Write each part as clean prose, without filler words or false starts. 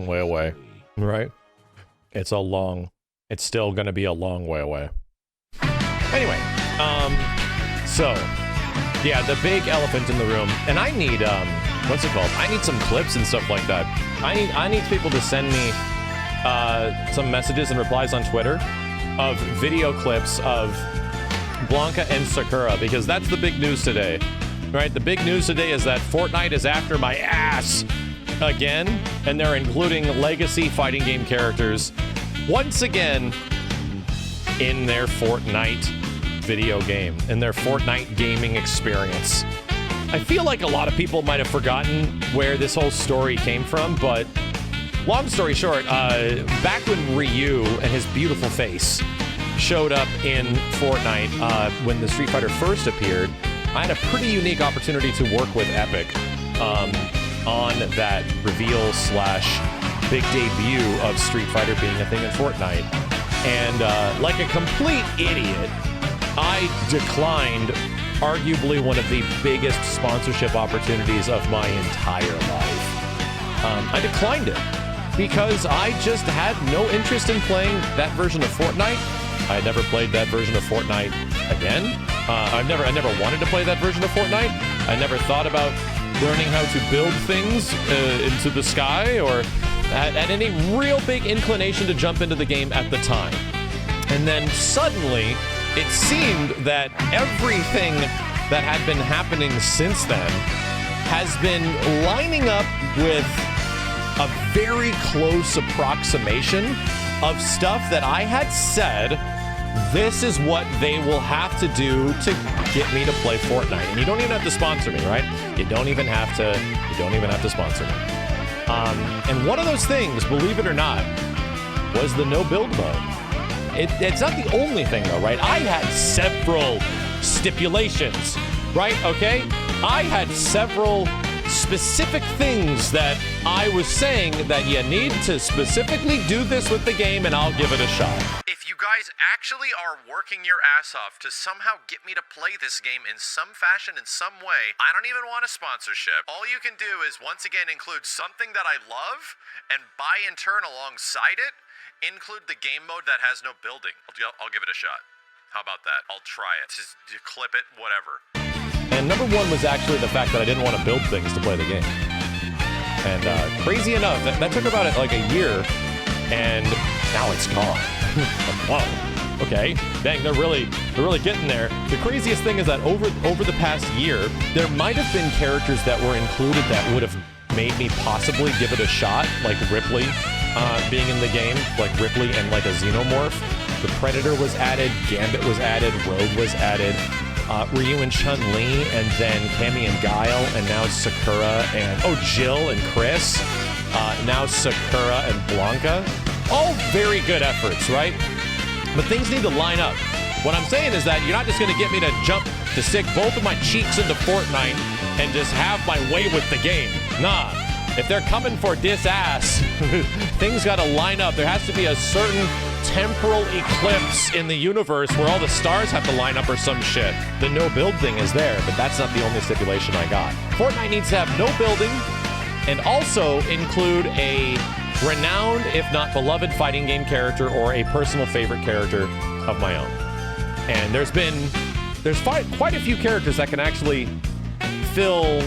long way away, right? It's still going to be a long way away. Anyway, so, yeah, the big elephant in the room, and I need, what's it called? I need some clips and stuff like that. I need people to send me some messages and replies on Twitter of video clips of Blanka and Sakura, because that's the big news today, right? The big news today is that Fortnite is after my ass again, and they're including legacy fighting game characters once again in their Fortnite video game, in their Fortnite gaming experience. I feel like a lot of people might have forgotten where this whole story came from, but long story short, back when Ryu and his beautiful face showed up in Fortnite when the Street Fighter first appeared, I had a pretty unique opportunity to work with Epic on that reveal / big debut of Street Fighter being a thing in Fortnite. And like a complete idiot, I declined arguably one of the biggest sponsorship opportunities of my entire life. I declined it because I just had no interest in playing that version of Fortnite. I had never played that version of Fortnite again. I never wanted to play that version of Fortnite. I never thought about learning how to build things into the sky or had any real big inclination to jump into the game at the time. And then suddenly, it seemed that everything that had been happening since then has been lining up with a very close approximation of stuff that I had said, this is what they will have to do to get me to play Fortnite. And you don't even have to sponsor me, right? You don't even have to sponsor me. And one of those things, believe it or not, was the no build mode. It's not the only thing though, right? I had several stipulations, right? Okay? I had several specific things that I was saying that you need to specifically do this with the game and I'll give it a shot. If you guys actually are working your ass off to somehow get me to play this game in some fashion, in some way, I don't even want a sponsorship. All you can do is once again include something that I love and by in turn alongside it, include the game mode that has no building. I'll give it a shot. How about that? I'll try it. Just clip it, whatever. And number one was actually the fact that I didn't want to build things to play the game. And crazy enough, that took about like a year, and now it's gone. Whoa. Okay, dang, they're really getting there. The craziest thing is that over the past year, there might have been characters that were included that would have made me possibly give it a shot, like Ripley being in the game, like Ripley and like a Xenomorph. The Predator was added, Gambit was added, Rogue was added, Ryu and Chun-Li, and then Cammy and Guile, and now Sakura and, Jill and Chris, now Sakura and Blanka. All very good efforts, right? But things need to line up. What I'm saying is that you're not just going to get me to stick both of my cheeks into Fortnite and just have my way with the game. Nah. If they're coming for this ass, things got to line up. There has to be a certain temporal eclipse in the universe where all the stars have to line up or some shit. The no build thing is there, but that's not the only stipulation I got. Fortnite needs to have no building and also include a renowned, if not beloved, fighting game character or a personal favorite character of my own. And there's quite a few characters that can actually fill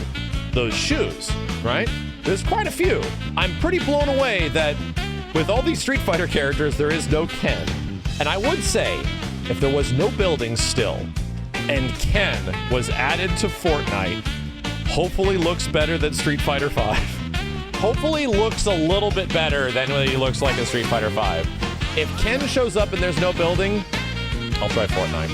those shoes, right? There's quite a few. I'm pretty blown away that with all these Street Fighter characters, there is no Ken. And I would say, if there was no building still, and Ken was added to Fortnite, hopefully looks better than Street Fighter V. Hopefully looks a little bit better than what he looks like in Street Fighter V. If Ken shows up and there's no building, I'll try Fortnite.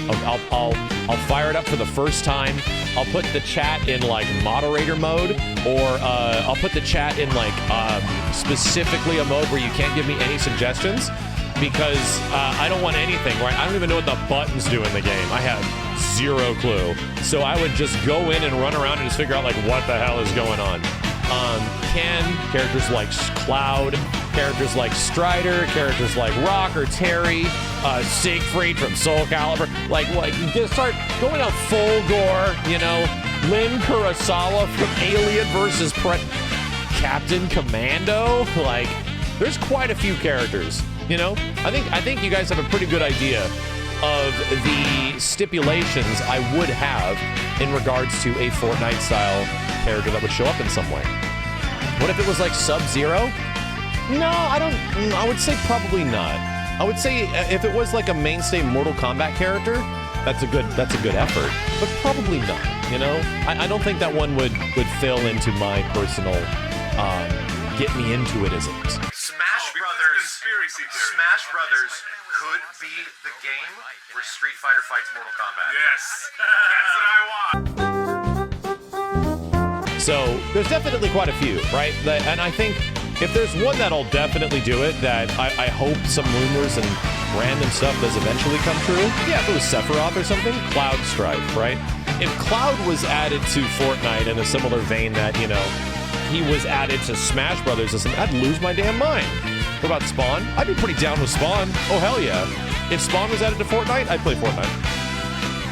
I'll fire it up for the first time. I'll put the chat in like moderator mode, or I'll put the chat in like specifically a mode where you can't give me any suggestions, because I don't want anything, right? I don't even know what the buttons do in the game. I have zero clue. So I would just go in and run around and just figure out like what the hell is going on. Ken, characters like Cloud, characters like Strider, characters like Rock or Terry, Siegfried from Soul Calibur, like you just start going out full gore, you know, Lin Kurosawa from Alien versus Captain Commando, like there's quite a few characters, you know? I think you guys have a pretty good idea of the stipulations I would have in regards to a Fortnite-style character that would show up in some way. What if it was like Sub-Zero? No, I would say probably not. I would say if it was like a mainstay Mortal Kombat character, that's a good effort, but probably not, you know? I don't think that one would fill into my personal get me into it isn't. Smash Brothers could be the game where Street Fighter fights Mortal Kombat. Yes, that's what I want. So there's definitely quite a few, right? And I think if there's one that'll definitely do it, that I hope some rumors and random stuff does eventually come true. Yeah, if it was Sephiroth or something, Cloud Strife, right? If Cloud was added to Fortnite in a similar vein that, you know, he was added to Smash Brothers, I'd lose my damn mind. What about Spawn? I'd be pretty down with Spawn. Oh, hell yeah. If Spawn was added to Fortnite, I'd play Fortnite.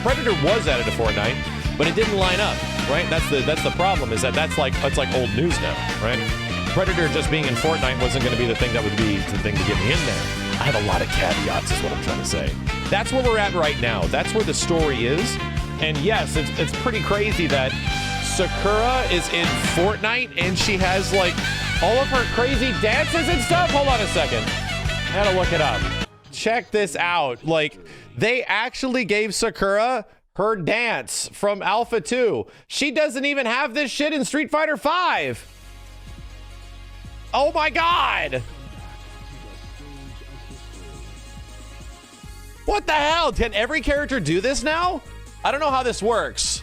Predator was added to Fortnite, but it didn't line up, right? That's the problem, is that's like old news now, right? Predator just being in Fortnite wasn't going to be the thing that would be the thing to get me in there. I have a lot of caveats is what I'm trying to say. That's where we're at right now. That's where the story is. And yes, it's pretty crazy that Sakura is in Fortnite and she has like all of her crazy dances and stuff. Hold on a second. I gotta look it up. Check this out. Like, they actually gave Sakura her dance from Alpha 2. She doesn't even have this shit in Street Fighter 5. Oh my God. What the hell? Can every character do this now? I don't know how this works.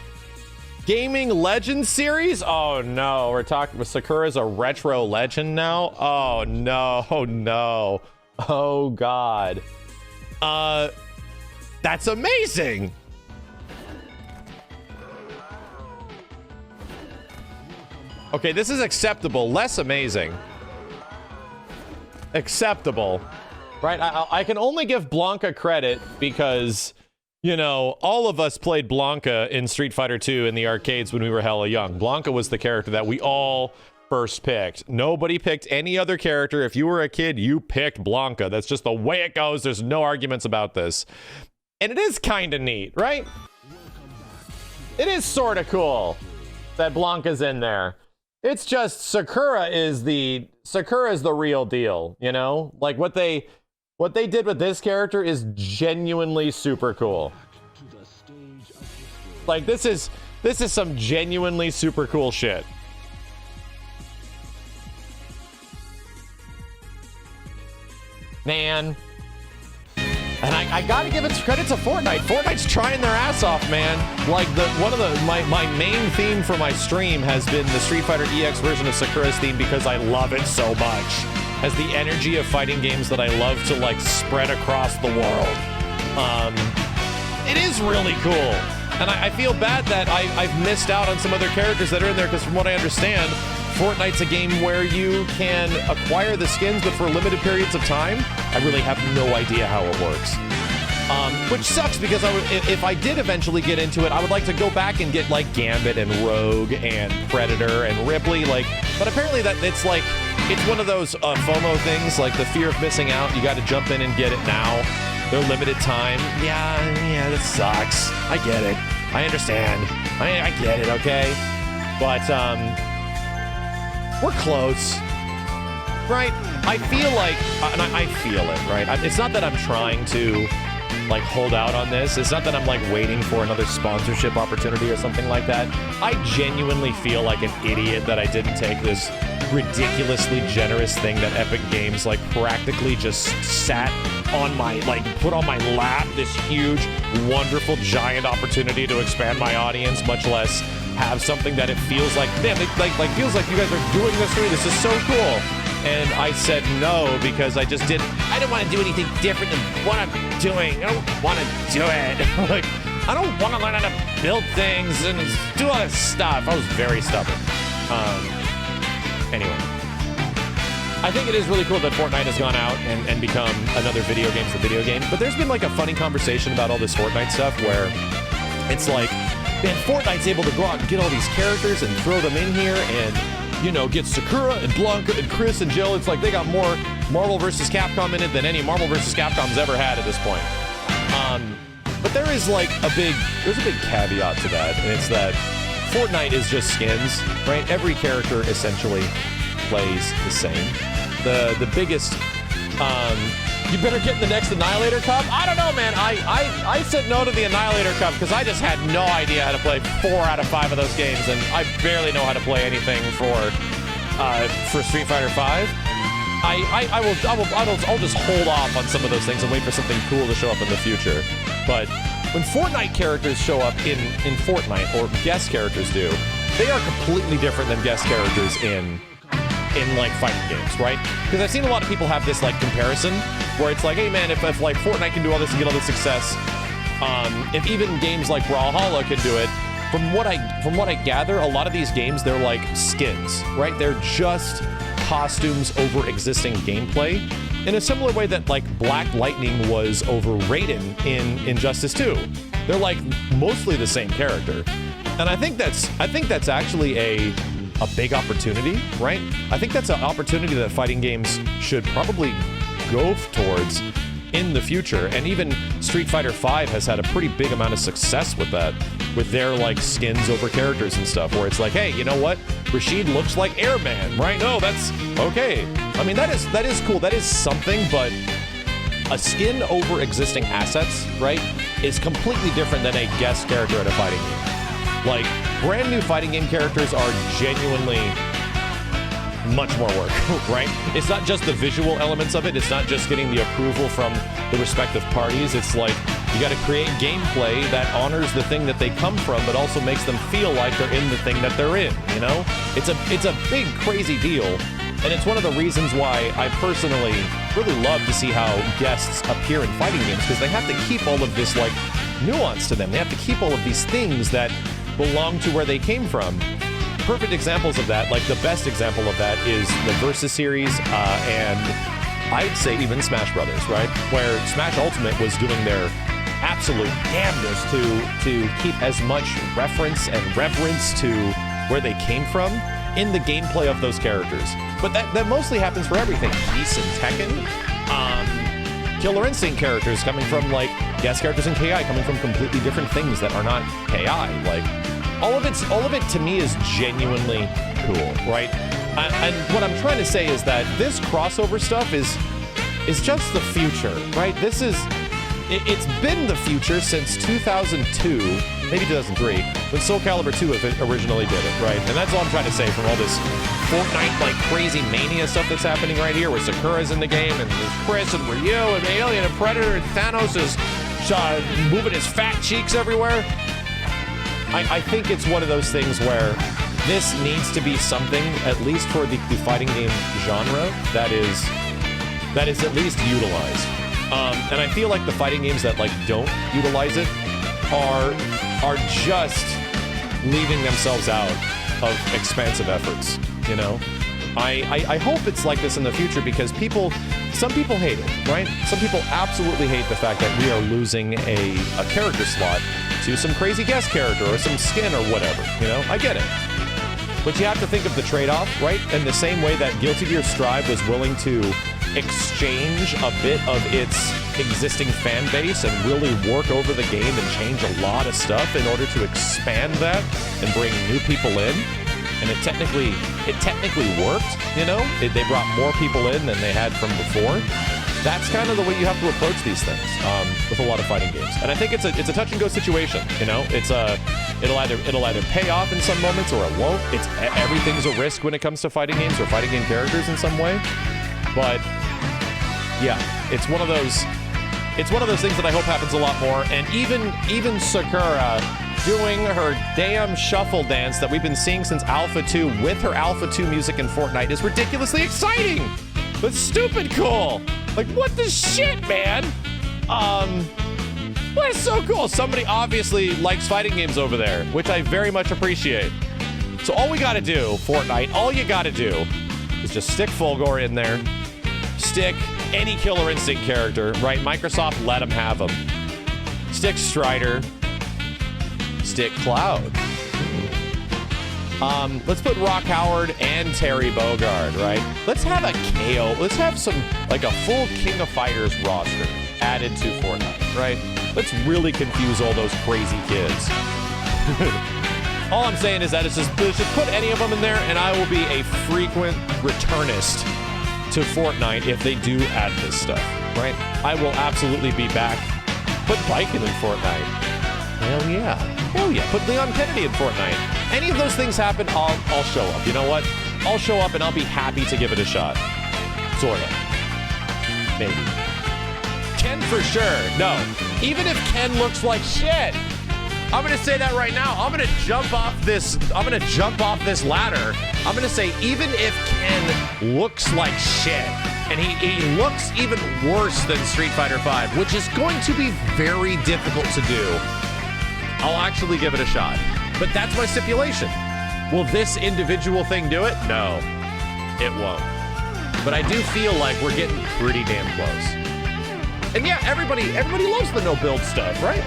Gaming Legends series? Oh no, we're talking with Sakura's a retro legend now? Oh no, oh no. Oh God. That's amazing. Okay, this is acceptable, less amazing. Acceptable, right? I can only give Blanka credit because, you know, all of us played Blanka in Street Fighter 2 in the arcades when we were hella young. Blanka was the character that we all first picked. Nobody picked any other character. If you were a kid, you picked Blanka. That's just the way it goes. There's no arguments about this. And it is kind of neat, right? It is sort of cool that Blanka's in there. It's just Sakura is the real deal, you know? Like what they did with this character is genuinely super cool. Like this is some genuinely super cool shit. Man. And I gotta give it credit to Fortnite. Fortnite's trying their ass off, man. Like my main theme for my stream has been the Street Fighter EX version of Sakura's theme because I love it so much. Has the energy of fighting games that I love to like spread across the world. It is really cool. And I feel bad that I've missed out on some other characters that are in there because from what I understand, Fortnite's a game where you can acquire the skins, but for limited periods of time. I really have no idea how it works. Which sucks because if I did eventually get into it, I would like to go back and get like Gambit and Rogue and Predator and Ripley. Like, but apparently that it's one of those FOMO things, like the fear of missing out. You got to jump in and get it now. They're limited time. Yeah, that sucks. I get it. I understand. I get it. Okay, but we're close, right? I feel like, and I feel it, right? It's not that I'm trying to like hold out on this. It's not that I'm like waiting for another sponsorship opportunity or something like that. I genuinely feel like an idiot that I didn't take this ridiculously generous thing that Epic Games like practically just sat on my, like put on my lap, this huge, wonderful, giant opportunity to expand my audience, much less have something that it feels like, man, like feels like you guys are doing this for me. This is so cool. And I said no because I didn't want to do anything different than what I'm doing. I don't want to do it. Like, I don't want to learn how to build things and do all this stuff. I was very stubborn. Anyway, I think it is really cool that Fortnite has gone out and become another video game for video games. But there's been like a funny conversation about all this Fortnite stuff where it's like, man, Fortnite's able to go out and get all these characters and throw them in here, and you know, get Sakura and Blanca and Chris and Jill. It's like they got more Marvel vs. Capcom in it than any Marvel vs. Capcom's ever had at this point. But there is like there's a big caveat to that, and it's that Fortnite is just skins, right? Every character essentially plays the same. The biggest, you better get in the next Annihilator Cup? I don't know, man. I said no to the Annihilator Cup because I just had no idea how to play 4 out of 5 of those games, and I barely know how to play anything for Street Fighter V. I'll just hold off on some of those things and wait for something cool to show up in the future. But when Fortnite characters show up in Fortnite, or guest characters do, they are completely different than guest characters in like fighting games, right? Because I've seen a lot of people have this like comparison where it's like, hey man, if like Fortnite can do all this and get all this success, if even games like Brawlhalla can do it, from what I gather, a lot of these games, they're like skins, right? They're just costumes over existing gameplay in a similar way that like Black Lightning was over Raiden in Injustice 2. They're like mostly the same character. And I think that's actually a big opportunity, right? I think that's an opportunity that fighting games should probably go towards in the future. And even Street Fighter V has had a pretty big amount of success with that, with their like skins over characters and stuff, where it's like, hey, you know what? Rashid looks like Airman, right? No, that's okay. I mean, that is cool. That is something, but a skin over existing assets, right, is completely different than a guest character in a fighting game. Like, brand new fighting game characters are genuinely much more work, right? It's not just the visual elements of it. It's not just getting the approval from the respective parties. It's like, you got to create gameplay that honors the thing that they come from, but also makes them feel like they're in the thing that they're in, you know? It's a big, crazy deal. And it's one of the reasons why I personally really love to see how guests appear in fighting games, because they have to keep all of this, like, nuance to them. They have to keep all of these things that belong to where they came from. Perfect examples of that, like the best example of that is the Versus series, and I'd say even Smash Brothers, right? Where Smash Ultimate was doing their absolute damnedest to keep as much reference and reverence to where they came from in the gameplay of those characters. But that mostly happens for everything. Geese and Tekken, Killer Instinct characters coming from like guest characters in KI coming from completely different things that are not KI. Like all of it to me is genuinely cool, right? And what I'm trying to say is that this crossover stuff is just the future, right? It's been the future since 2002, maybe 2003, when Soul Calibur 2 originally did it, right? And that's all I'm trying to say from all this Fortnite, like, crazy mania stuff that's happening right here, where Sakura's in the game, and there's Chris, and Ryu, and Alien, and Predator, and Thanos is moving his fat cheeks everywhere. I think it's one of those things where this needs to be something, at least for the fighting game genre, that is at least utilized. And I feel like the fighting games that like don't utilize it are just leaving themselves out of expansive efforts, you know? I hope it's like this in the future because some people hate it, right? Some people absolutely hate the fact that we are losing a character slot to some crazy guest character or some skin or whatever, you know? I get it. But you have to think of the trade-off, right? In the same way that Guilty Gear Strive was willing to exchange a bit of its existing fan base and really work over the game and change a lot of stuff in order to expand that and bring new people in. And it technically worked, you know? They brought more people in than they had from before. That's kind of the way you have to approach these things with a lot of fighting games. And I think it's a touch and go situation, you know? It'll either pay off in some moments or it won't. Everything's a risk when it comes to fighting games or fighting game characters in some way. But yeah, it's one of those things that I hope happens a lot more. And even Sakura doing her damn shuffle dance that we've been seeing since Alpha 2 with her Alpha 2 music in Fortnite is ridiculously exciting. But stupid cool. Like, what the shit, man? Well, it's so cool. Somebody obviously likes fighting games over there, which I very much appreciate. So all we gotta do, Fortnite, all you gotta do is just stick Fulgore in there. Stick any Killer Instinct character, right? Microsoft let them have them. Stick Strider. Stick Cloud. Let's put Rock Howard and Terry Bogard, right? Let's have a KO. Let's have some, like a full King of Fighters roster added to Fortnite, right? Let's really confuse all those crazy kids. All I'm saying is that it's just put any of them in there, and I will be a frequent returnist to Fortnite if they do add this stuff, right? I will absolutely be back. Put Bikin in Fortnite. Hell yeah. Hell yeah. Put Leon Kennedy in Fortnite. Any of those things happen, I'll show up. You know what? I'll show up and I'll be happy to give it a shot. Sort of. Maybe. Ken for sure. No. Even if Ken looks like shit. I'm gonna say that right now. I'm gonna jump off this ladder. I'm gonna say even if Ken looks like shit, and he looks even worse than Street Fighter V, which is going to be very difficult to do, I'll actually give it a shot. But that's my stipulation. Will this individual thing do it? No, it won't. But I do feel like we're getting pretty damn close. And yeah, everybody loves the no-build stuff, right?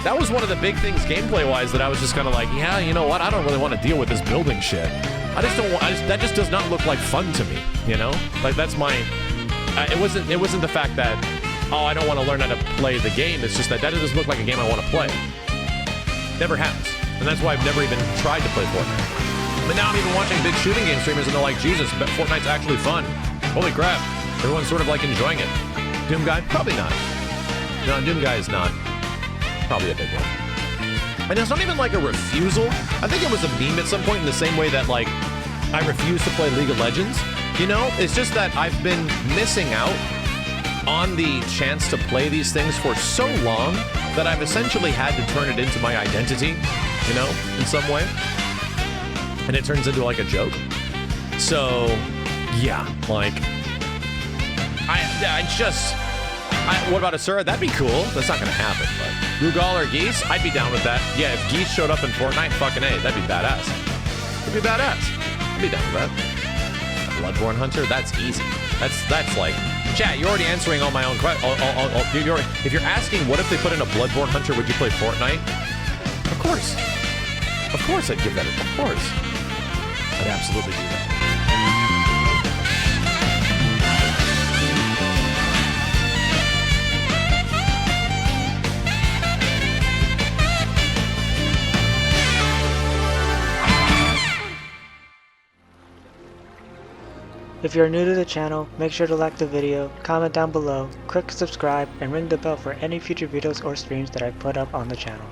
That was one of the big things gameplay-wise that I was just kind of like, yeah, you know what? I don't really want to deal with this building shit. That just does not look like fun to me, you know? Like, that's my... it wasn't the fact that, oh, I don't want to learn how to play the game. It's just that doesn't look like a game I want to play. Never has. And that's why I've never even tried to play Fortnite. But now I'm even watching big shooting game streamers and they're like, Jesus, but Fortnite's actually fun. Holy crap. Everyone's sort of like enjoying it. Doom Guy? Probably not. No, Doom Guy is not. Probably a big one. And it's not even like a refusal. I think it was a meme at some point in the same way that, like, I refuse to play League of Legends. You know, it's just that I've been missing out on the chance to play these things for so long that I've essentially had to turn it into my identity, you know, in some way. And it turns into like a joke. So, yeah, like, what about Asura? That'd be cool. That's not gonna happen, but Rugal or Geese? I'd be down with that. Yeah, if Geese showed up in Fortnite, fucking A, that'd be badass. That'd be badass. I'd be down with that. A Bloodborne Hunter? That's easy. That's like, chat, you're already answering all my own questions. If you're asking what if they put in a Bloodborne Hunter, would you play Fortnite? Of course. Of course I'd give that a, of course. I'd absolutely do that. If you're new to the channel, make sure to like the video, comment down below, click subscribe, and ring the bell for any future videos or streams that I put up on the channel.